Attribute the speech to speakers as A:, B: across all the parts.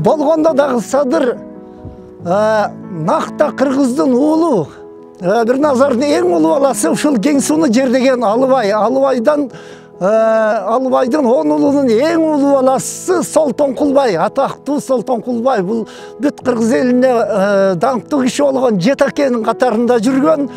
A: болгондо дагы Садыр накта кыргыздын уулу. Бир назардын эң улуу баласы ушул Кең сууну жердеген Алыбай. Алыбайдын 10 уулунун эң улуу баласы Солтонкулбай, атактуу Солтонкулбай. Бул бүт кыргыз элине даңктуу киши болгон Жетакенин катарында жүргөн.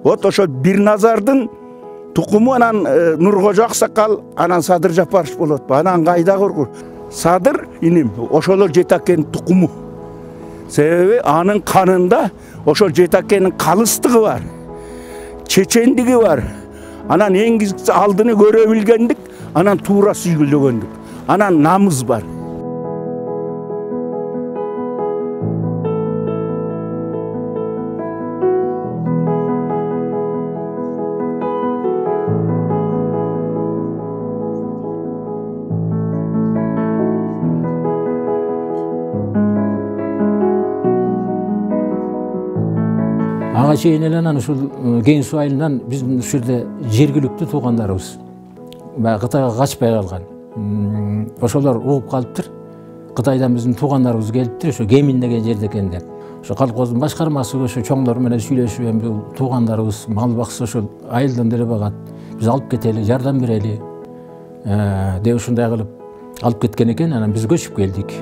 B: Вот ошо Бирназардын тукуму анан Нуркожо Аксакал, анан Садыр Жапарович болот. Анан кайда коргу. Садыр иним ошолор Жетакенин тукуму. Себеби анын канында ошол Жетакенин калыстыгы бар. Чечендиги бар. Анан эң алдыны көрө билгендик, анан туура сүйгүлдөгөндүк. Анан намыз бар.
C: Ага чейин эле анан ушул Кең суу айылынан биздин ушул жерде жергиликтүү туугандарыбыз Кытайга качпай калган. Ошолор угуп калыптыр. Кытайдан биздин туугандарыбыз келиптир, ошо Кемин деген жерде экен деп. Ошо колхоздун башкармасы ошо чоңдор менен сүйлөшүп, эми бул туугандарыбыз мал бакса ошол айылдан деле багат. Биз алып кетели, жардам берели деп ушундай кылып алып кеткен экен. Анан биз көчүп келдик.